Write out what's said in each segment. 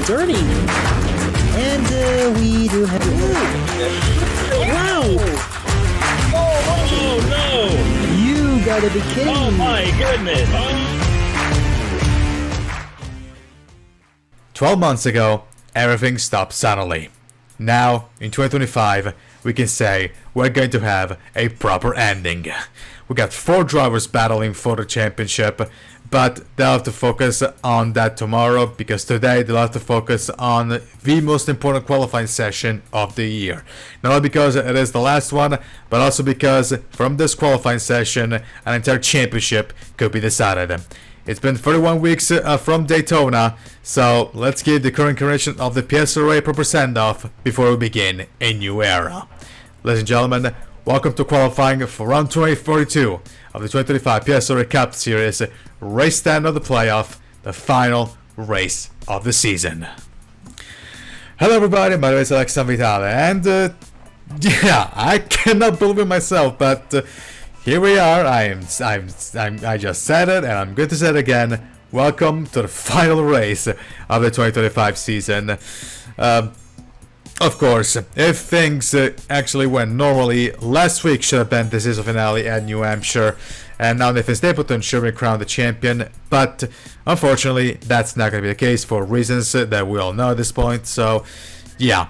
dirty. And we do have... Wow! Oh no! You gotta be kidding Oh me. my goodness! 12 months ago, everything stopped suddenly. Now, in 2025, we can say we're going to have a proper ending. We got 4 drivers battling for the championship, but they'll have to focus on that tomorrow, because today they'll have to focus on the most important qualifying session of the year. Not only because it is the last one, but also because from this qualifying session, an entire championship could be decided. It's been 31 weeks from Daytona, so let's give the current incarnation of the PSRLA a proper send-off before we begin a new era. Ladies and gentlemen, welcome to qualifying for round 2042 of the 2025 PSRLA Cup Series, race 10 of the playoff, the final race of the season. Hello everybody, my name is Alex Vitale, and yeah, I cannot believe it myself, but here we are. I just said it, and I'm going to say it again. Welcome to the final race of the 2025 season. Of course, if things actually went normally, last week should have been the season finale at New Hampshire, and now Nathan Stapleton should be crowned the champion, but unfortunately, that's not going to be the case for reasons that we all know at this point, so yeah.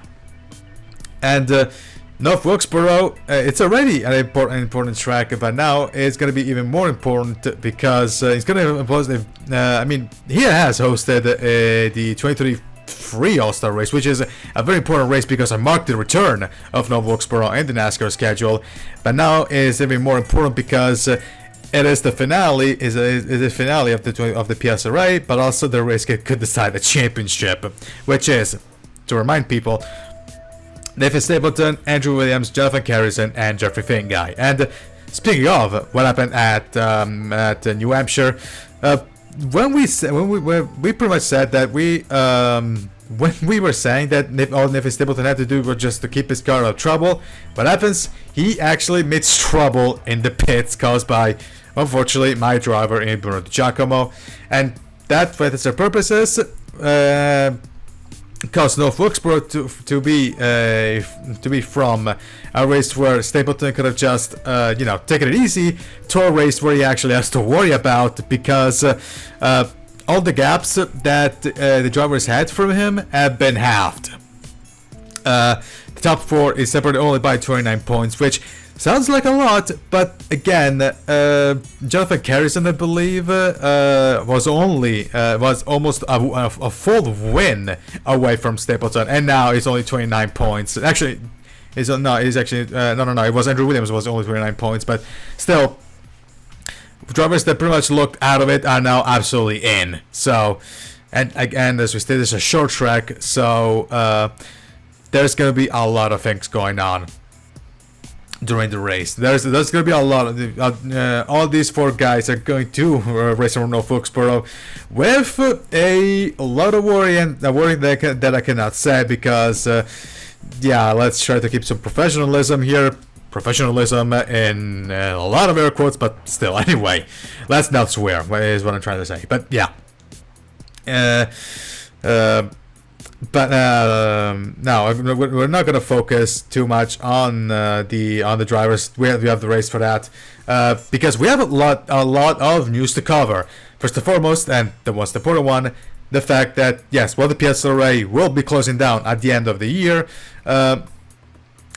And North Wilkesboro, it's already an important track, but now it's going to be even more important because it's going to impose. I mean, he has hosted the 2023 All-Star race, which is a very important race because I marked the return of North Wilkesboro in the NASCAR schedule. But now it's even more important because it is the finale, is the finale of the PSRA, but also the race could decide the championship, which is, to remind people, Nathan Stapleton, Andrew Williams, Jonathan Carrison, and Jeffrey Finguy. And speaking of what happened at New Hampshire, when we pretty much said that when we were saying that all Nathan Stapleton had to do was just to keep his car out of trouble, what happens? He actually makes trouble in the pits caused by, unfortunately, my driver in Bruno Giacomo, and that, for its purposes, caused North Wilkesboro to be from a race where Stapleton could have just taken it easy to a race where he actually has to worry about, because all the gaps that the drivers had from him have been halved. The top 4 is separated only by 29 points, which sounds like a lot, but again, Jonathan Carrison, I believe, was almost a full win away from Stapleton, and now he's only 29 points. Actually, it was Andrew Williams was only 29 points, but still, drivers that pretty much looked out of it are now absolutely in. So, and again, as we stated, it's a short track, so there's going to be a lot of things going on during the race. There's going to be a lot of all these 4 guys are going to race around North Wilkesboro with a lot of worry, and a worry that I cannot say, because yeah, let's try to keep some professionalism here. Professionalism in a lot of air quotes, but still, anyway, let's not swear, is what I'm trying to say. But yeah, but no, we're not going to focus too much on the drivers. We have the race for that, because we have a lot of news to cover. First and foremost, and the most important one, the fact that yes, the PSRA will be closing down at the end of the year.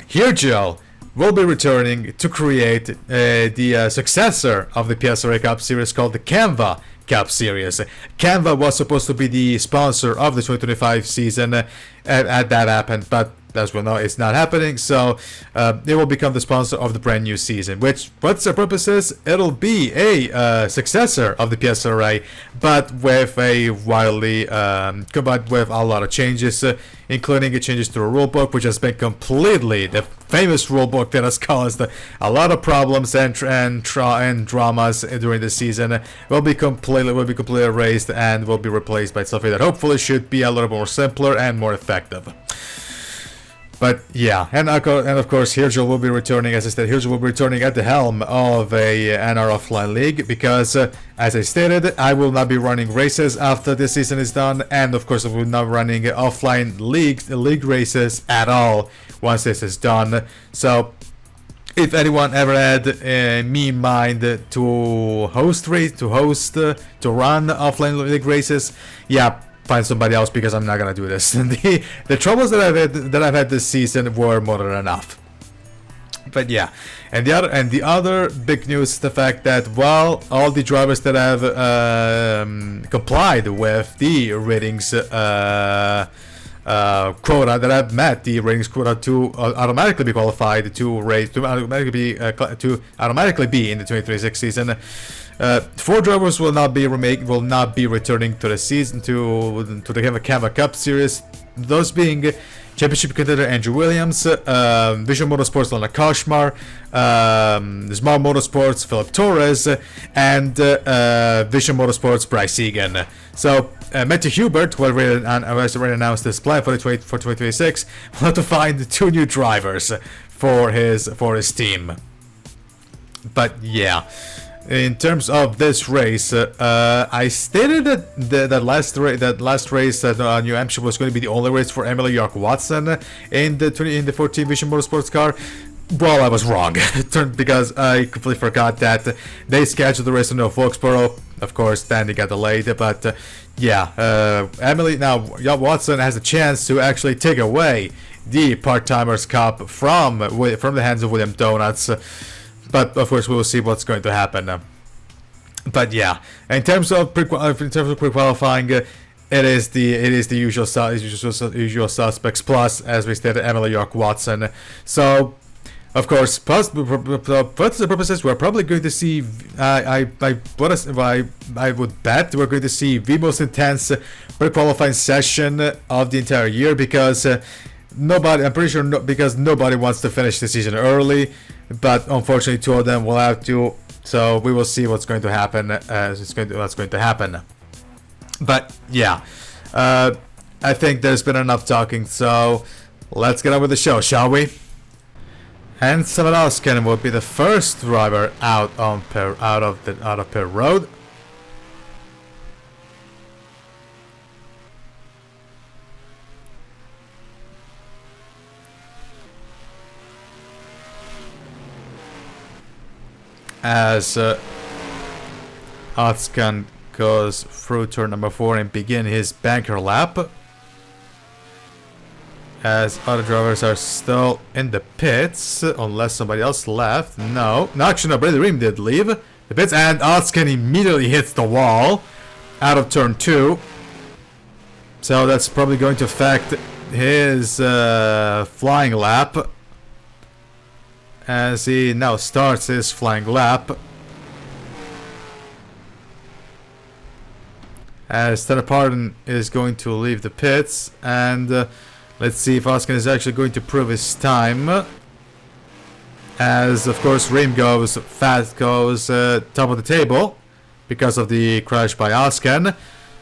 Here, Joe will be returning to create the successor of the PSRA Cup Series, called the Canva Cup Series. Canva was supposed to be the sponsor of the 2025 season, and that happened, but as we know, it's not happening, so it will become the sponsor of the brand new season, which, what's the purposes? It'll be a successor of the PSRA, but with a wildly combined with a lot of changes, including changes to a rulebook, which has been completely, the famous rulebook that has caused a lot of problems and dramas during the season, will be completely erased and will be replaced by something that hopefully should be a little more simpler and more effective. But yeah, and of course, Hirschel will be returning, as I said, Hirschel will be returning at the helm of a NR offline league because, as I stated, I will not be running races after this season is done, and of course, I will not be running offline league races at all once this is done. So, if anyone ever had me in mind to run offline league races, yeah, find somebody else because I'm not gonna do this. The troubles that I've had this season were more than enough. But yeah, and the other big news is the fact that, well, all the drivers that have complied with the ratings quota, that have met the ratings quota to automatically be qualified to automatically be in the 2026 season. 4 drivers will not be returning to the season to the Kava Cup series. Those being championship contender Andrew Williams, Vision Motorsports Lana Koshmar, Small Motorsports Philip Torres, and Vision Motorsports Bryce Egan. So Matthew Hubert, who has already announced his plan for 2026, will have to find 2 new drivers for his team. But yeah. In terms of this race, I stated that last race at New Hampshire was going to be the only race for Emily York Watson in the 14 Vision Motorsports car. Well, I was wrong because I completely forgot that they scheduled the race in North Wilkesboro. Of course, then they got delayed. But yeah, Emily Watson has a chance to actually take away the Part-Timers Cup from the hands of William Donuts. But of course, we will see what's going to happen. But yeah, in terms of pre-qualifying, it is the usual suspects. Plus, as we stated, Emily York Watson. So, of course, for the purposes, we're probably going to see. I would bet we're going to see the most intense pre-qualifying session of the entire year because because nobody wants to finish the season early. But unfortunately, 2 of them will have to. So we will see what's going to happen. What's going to happen. But yeah, I think there's been enough talking. So let's get on with the show, shall we? And Samadowskin will be the first driver out of pit road. As Otskan goes through turn number 4 and begin his banker lap. As other drivers are still in the pits, unless somebody else left. No, actually, no, Brady Ream did leave the pits, and Otskan immediately hits the wall out of turn 2. So that's probably going to affect his flying lap. As he now starts his flying lap. As Tanner Pardon is going to leave the pits. And let's see if Oskin is actually going to prove his time. As, of course, Ream goes top of the table. Because of the crash by Oskin.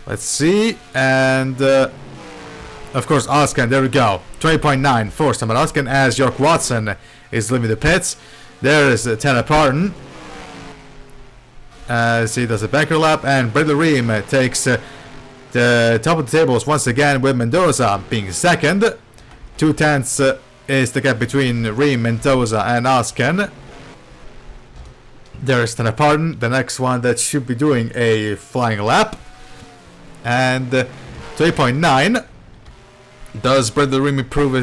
Let's see. And, of course, Oskin, there we go. 20.9 for Samuel Oskin as York Watson is leaving the pits. There is Tanner Pardon as he does a banker lap, and Bradley Ream takes the top of the tables once again with Mendoza being second. 2/10 is the gap between Ream, Mendoza, and Oskin. There is Tanner Pardon, the next one that should be doing a flying lap, and 3.9. Does Bradley Ream improve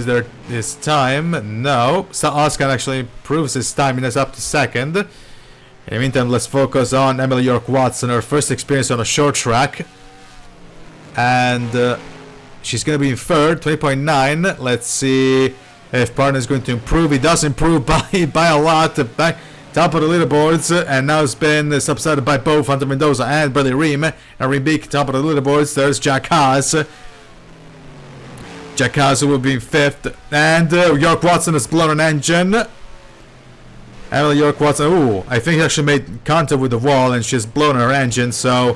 his time? No. So Oscar actually improves his time and is up to second. In the meantime, let's focus on Emily York Watson, her first experience on a short track. And she's going to be in third, 20.9. Let's see if Pardon is going to improve. He does improve by a lot. Back top of the leaderboards, and now it's been subsided by both Hunter Mendoza and Bradley Ream. And Ream Beak, top of the leaderboards. There's Jack Haas. Jack Haas will be in 5th, and York Watson has blown an engine. Emily York Watson, ooh, I think he actually made contact with the wall and she's blown her engine, so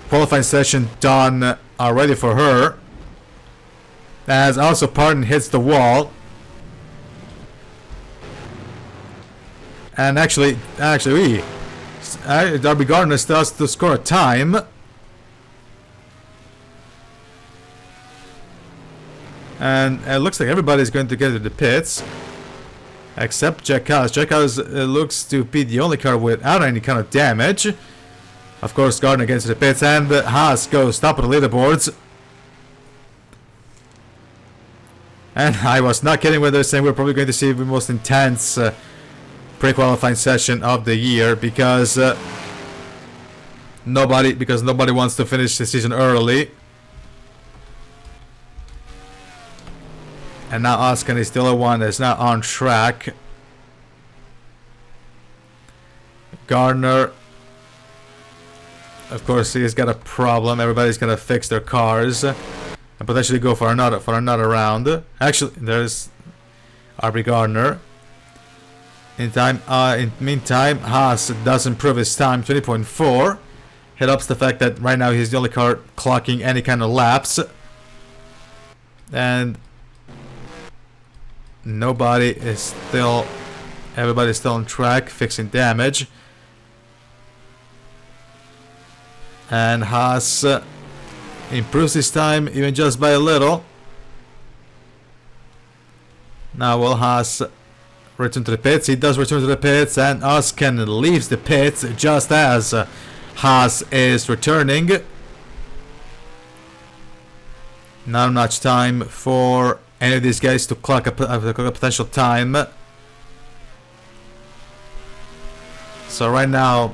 qualifying session done already for her. As also Pardon hits the wall, And actually, Darby Gardner starts to score a time. And it looks like everybody's going to get to the pits. Except Jack House. Jack House looks to be the only car without any kind of damage. Of course, Gardner gets to the pits, and Haas goes top of the leaderboards. And I was not kidding when they're saying we're probably going to see the most intense pre-qualifying session of the year, because nobody wants to finish the season early. And now Oscar is the only one that's not on track. Gardner, of course, he's got a problem. Everybody's gonna fix their cars and potentially go for another round. Actually, there's Aubrey Gardner. In meantime, Haas does improve his time, 20.4. It helps the fact that right now he's the only car clocking any kind of laps. And everybody's still on track, fixing damage. And Haas improves his time even just by a little. Now will Haas return to the pits? He does return to the pits, and Osken leaves the pits just as Haas is returning. Not much time for any of these guys to clock a potential time. So right now,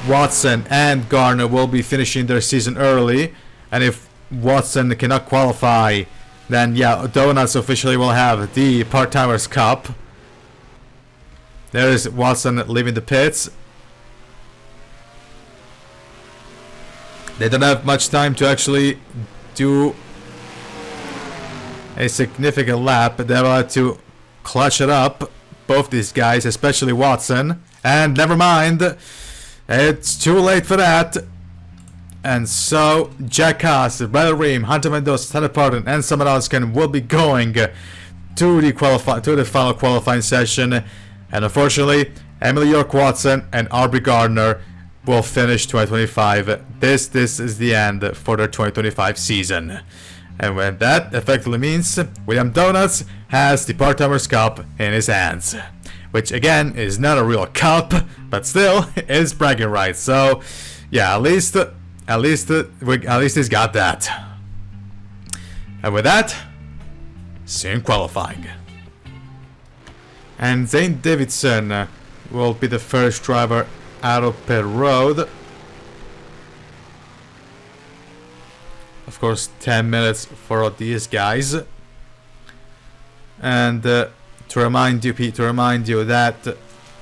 Watson and Gardner will be finishing their season early, and if Watson cannot qualify, then yeah, Donuts officially will have the Part-Timers Cup. There is Watson leaving the pits. They don't have much time to actually do a significant lap. They're about to clutch it up, both these guys, especially Watson. And never mind, it's too late for that. And so Jack Haas, Brad Ream, Hunter Mendoza, Tanner Pardon, and Samuel Oskin will be going to the final qualifying session. And unfortunately, Emily York Watson and Aubrey Gardner will finish 2025. This is the end for their 2025 season. And when that effectively means William Donuts has the Part-Timers Cup in his hands, which again is not a real cup, but still is bragging rights. So yeah, at least he's got that. And with that, see you in qualifying. And Zane Davidson will be the first driver out of pit road. Of course, 10 minutes for all these guys. And to remind you, Pete, that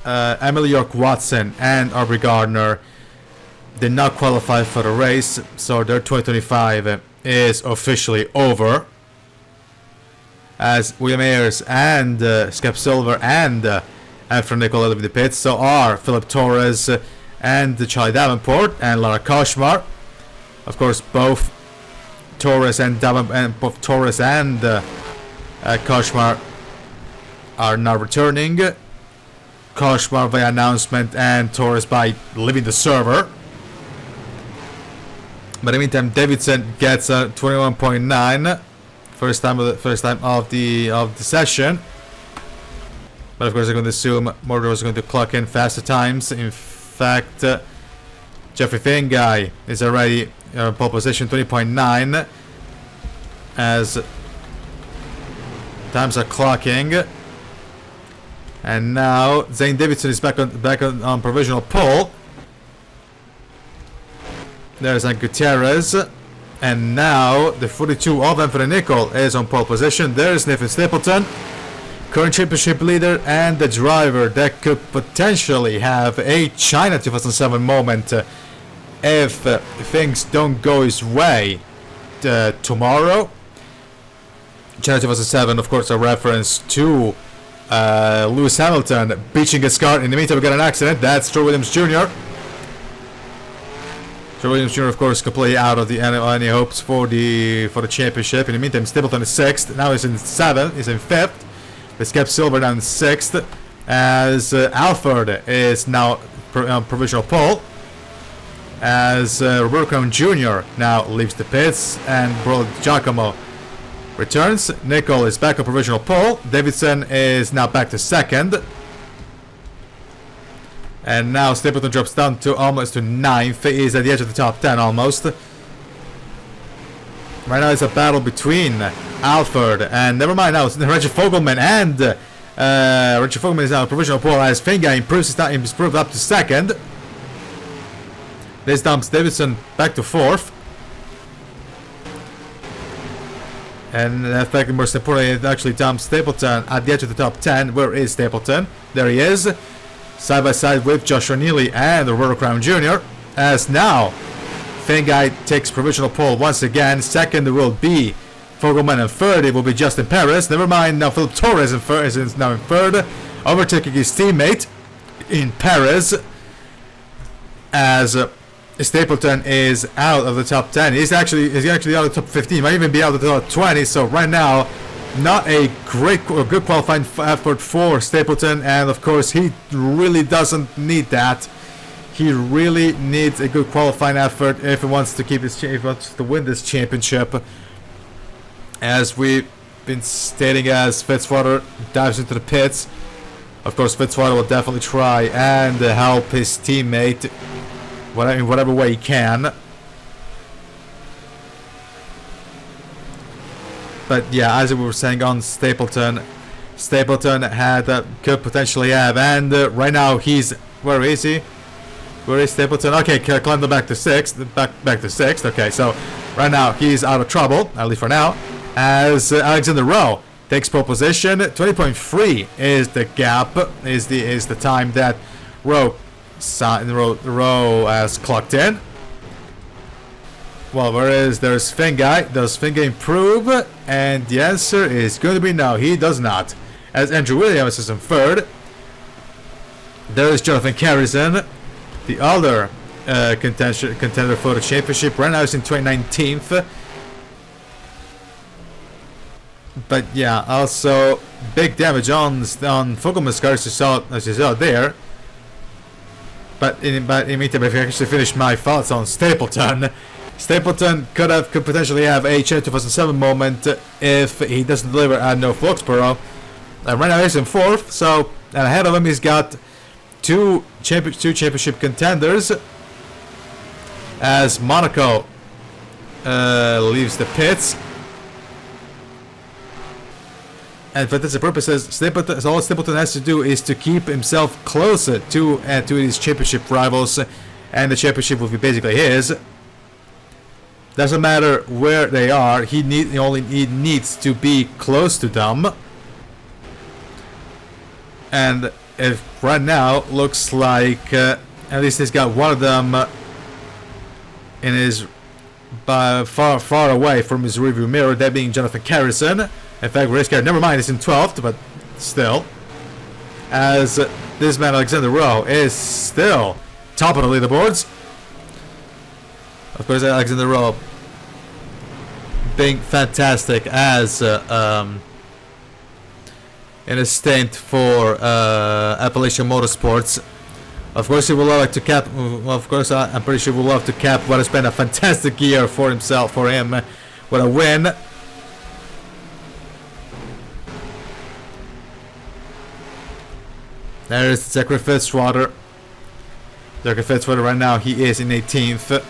Emily York Watson and Aubrey Gardner did not qualify for the race, so their 2025 is officially over. As William Ayers and Skep Silver and Efren Nicola leave the pits, so are Philip Torres and Charlie Davenport and Lara Koshmar. Of course, both Torres and Koshmar are now returning. Koshmar via announcement and Torres by leaving the server. But in the meantime, Davidson gets a 21.9, first time of the session. But of course, I'm going to assume Mordor is going to clock in faster times. In fact, Jeffrey Finguy is already in pole position, 20.9, as times are clocking. And now Zane Davidson is back on provisional pole. There's Gutierrez, and now the 42 of Anthony Nicol is on pole position. There's Nathan Stapleton, current championship leader and the driver that could potentially have a China 2007 moment if things don't go his way tomorrow. China 2007, of course, a reference to Lewis Hamilton beaching his car. In the meantime, we got an accident. That's Troy Williams Jr. Troy Williams Jr., of course, completely out of any hopes for the championship. In the meantime, Stapleton is 6th. Now he's in 7th. He's in 5th. With Skep Silver down in 6th. as Alfred is now provisional pole, as Roberto Crown Jr. now leaves the pits, and Giacomo returns. Nicole is back on provisional pole. Davidson is now back to second. And now Stapleton drops down to almost to 9th. He is at the edge of the top 10 almost. Right now it's a battle between Alfred and, never mind, now it's Reggie Fogelman, and Reggie Fogelman is now a provisional pole as Finga improves up to second. This dumps Davidson back to 4th. And in fact, most importantly, it actually dumps Stapleton at the edge of the top 10. Where is Stapleton? There he is. Side by side with Joshua Neely and Roberto Crown Jr. As now, Finguy takes provisional pole once again. Second will be Fogelman, and third it will be Justin Perez. Never mind, now Philip Torres is now in third, overtaking his teammate in Perez. As Stapleton is out of the top 10. He's actually out of the top 15. Might even be out of the top 20. So right now, not a good qualifying effort for Stapleton, and of course he really doesn't need that. He really needs a good qualifying effort if he wants to keep his, if he wants to win this championship. As we've been stating, as Fitzwater dives into the pits, of course Fitzwater will definitely try and help his teammate in whatever way he can. But yeah, as we were saying on Stapleton had could potentially have, and right now he's, where is he? Where is Stapleton? Okay, climbed back to 6th, back to 6th. Okay, so right now he's out of trouble, at least for now. As Alexander Rowe takes pole position, 20.3 is the gap, is the time that Rowe has clocked in. Well, there's Finguy. Does Finguy improve? And the answer is going to be no, he does not. As Andrew Williams is in third. There is Jonathan Carrison, the other contender for the championship. Right now he's in 19th. But yeah, also big damage on Fogelman's car, as you saw there. But in the meantime, if I actually finish my thoughts on Stapleton, Stapleton could potentially have a Chen 2007 moment if he doesn't deliver at North Wilkesboro. And right now he's in 4th, so and ahead of him he's got two championship contenders. As Monaco leaves the pits. And for this purposes, all Stapleton has to do is to keep himself closer to his championship rivals, and the championship will be basically his. Doesn't matter where they are; he needs to be close to them. And if right now looks like at least he's got one of them in his far away from his rearview mirror, that being Jonathan Carrison. In fact, race car, never mind, it's in 12th, but still. As this man, Alexander Rowe, is still top of the leaderboards. Of course, Alexander Rowe being fantastic as in a stint for Appalachian Motorsports. Of course, he would love to cap. Well, of course, I'm pretty sure he would love to cap what has been a fantastic year for him with a win. There is Zachary Fitzwater. Zachary Fitzwater right now, he is in 18th.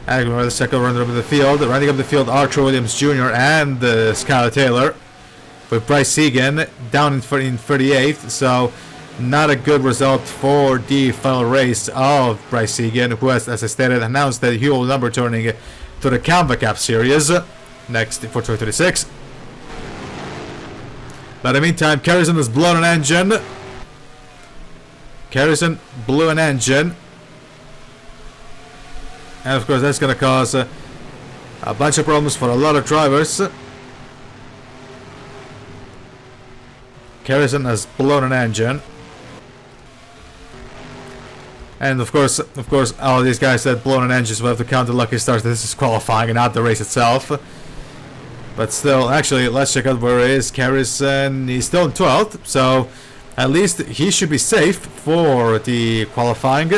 And the second runner up the field. Running up the field, Archer Williams Jr. and Skylar Taylor. With Bryce Egan down in 38th. So, not a good result for the final race of Bryce Egan, who has, as I stated, announced that he will be returning to the Canva Cup Series next for 2026. But in the meantime, Carrison has blown an engine. Carrison blew an engine. And of course that's going to cause a bunch of problems for a lot of drivers. Carrison has blown an engine. And of course, all these guys that blown an engines will have to count the lucky stars. This is qualifying and not the race itself. But still, actually, let's check out where he is. Harrison, he's still in 12th, so at least he should be safe for the qualifying.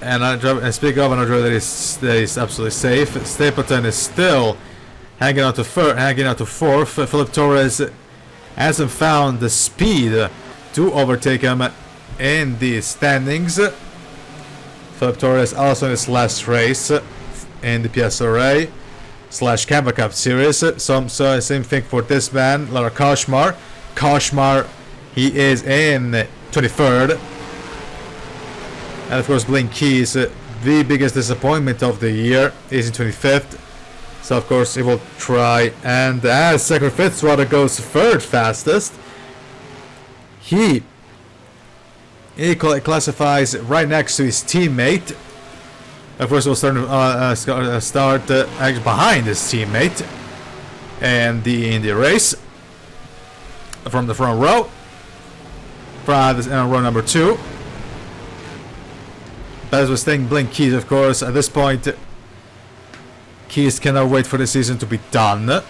And speaking of another that is absolutely safe, Stapleton is still hanging out to fourth. Philip Torres hasn't found the speed to overtake him in the standings. Philip Torres also in his last race in the PSRLA / Canva Cup series. So same thing for this man, Lara Koshmar. Koshmar, he is in 23rd. And of course Blink Keys, the biggest disappointment of the year, is in 25th. So of course he will try, and as Zachary Fitzwater goes third fastest, he classifies right next to his teammate. Of course, we'll start behind his teammate and in the race from the front row, row number 2. But as we're saying, Blink Keys, of course, at this point, Keys cannot wait for the season to be done,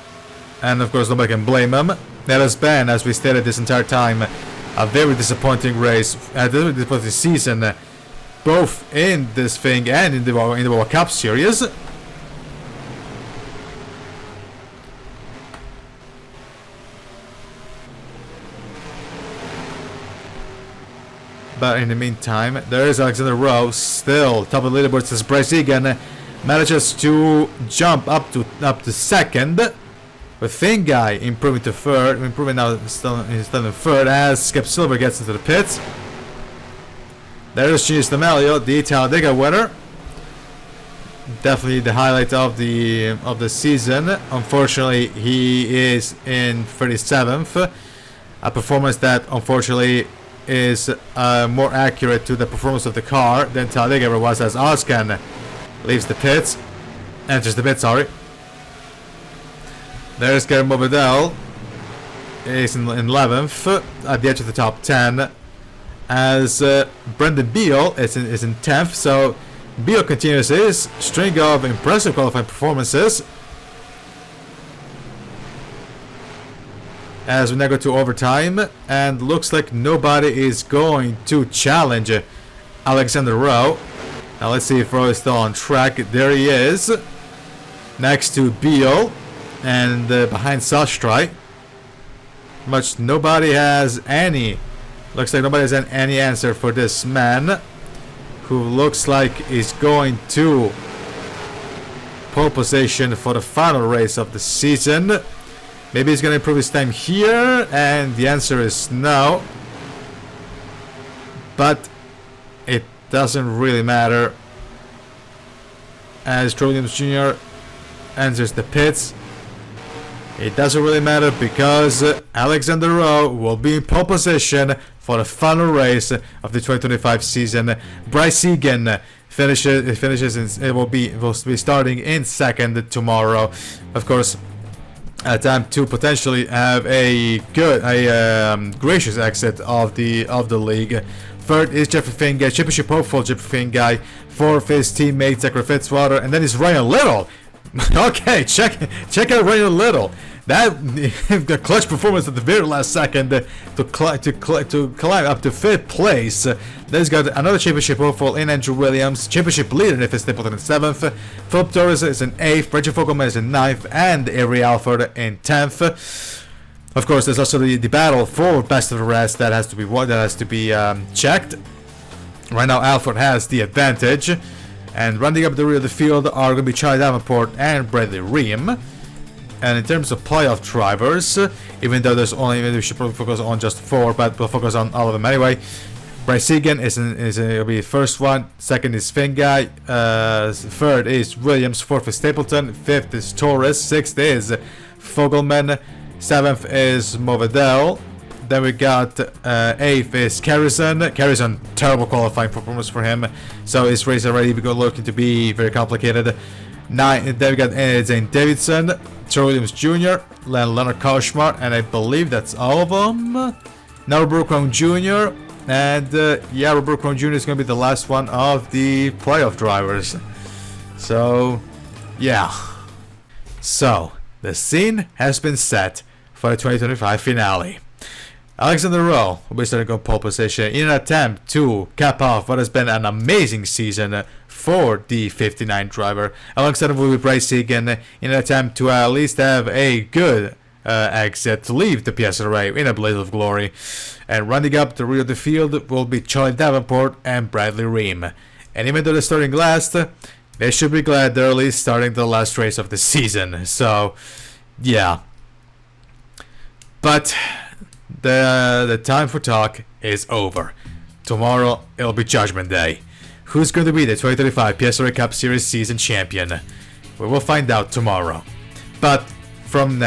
and of course, nobody can blame him. That has been, as we stated this entire time, a very disappointing race, a very disappointing season, both in this thing and in the World Cup series. But in the meantime, there is Alexander Rowe still top of the leaderboard. Says Bryce Egan manages to jump up to second, with Finn Guy improving to third. Improving now, still in third as Skip Silver gets into the pits. There is Genius D'Amelio, the Talladega winner. Definitely the highlight of the season. Unfortunately, he is in 37th. A performance that unfortunately is more accurate to the performance of the car than Talladega ever was, as Ozcan leaves the pits. Enters the pit, sorry. There's Guillermo Vidal. Is in 11th, at the edge of the top 10. As Brendan Beal is in 10th, so Beal continues his string of impressive qualifying performances. As we now go to overtime, and looks like nobody is going to challenge Alexander Rowe. Now let's see if Rowe is still on track. There he is, next to Beal, and behind Sastry. Nobody has any. Looks like nobody has any answer for this man, who looks like he's going to pole position for the final race of the season. Maybe he's going to improve his time here, and the answer is no. But it doesn't really matter, as Troy Williams Jr. enters the pits. It doesn't really matter because Alexander Rowe will be in pole position for the final race of the 2025 season. Bryce Egan will be starting in second tomorrow. Of course, time to potentially have a gracious exit of the league. Third is Jeffrey Finn Guy, championship hopeful Jeffrey Finn Guy. Fourth is teammate Zachary Fitzwater, and then is Ryan Little. Okay, check out Ryan Little. That the clutch performance at the very last second to climb up to 5th place. Then he's got another championship hopeful in Andrew Williams, championship leader in Nathan Stapleton in 7th. Philip Torres is in 8th, Bridget Fogelman is in 9th, and Avery Alford in 10th. Of course, there's also the battle for best of the rest that has to be checked. Right now, Alford has the advantage, and running up the rear of the field are going to be Charlie Davenport and Bradley Ream. And in terms of playoff drivers, even though we should probably focus on just 4, but we'll focus on all of them anyway. Bryce Egan will be the first one. Second is Finn Guy. Third is Williams. Fourth is Stapleton. Fifth is Torres. Sixth is Fogelman. Seventh is Movedel. Then we got 8th is Carrison, terrible qualifying performance for him. So his race already looking to be very complicated. 9th, then we got Zane Davidson, Troy Williams Jr., Leonard Koshmar, and I believe that's all of them. Now Robert Crown Jr., and Robert Crown Jr. is going to be the last one of the playoff drivers. So Yeah. So, the scene has been set for the 2025 finale. Alexander Rowe will be starting on pole position in an attempt to cap off what has been an amazing season for the 59 driver. Alongside him will be Bryce Egan in an attempt to at least have a good exit to leave the PSRLA in a blaze of glory. And rounding up the rear of the field will be Charlie Davenport and Bradley Ream. And even though they're starting last, they should be glad they're at least starting the last race of the season. So, yeah. But the time for talk is over. Tomorrow it'll be Judgment Day. Who's going to be the 2035 PSRLA Cup Series season champion? We will find out tomorrow. But from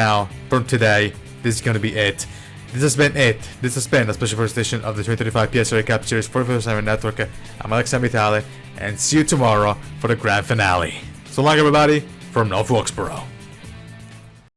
today, this is going to be it. This has been it. This has been a special first edition of the 2035 PSRLA Cup Series 457 Network. I'm Alex Vitale, and see you tomorrow for the grand finale. So long, everybody, from North Wilkesboro.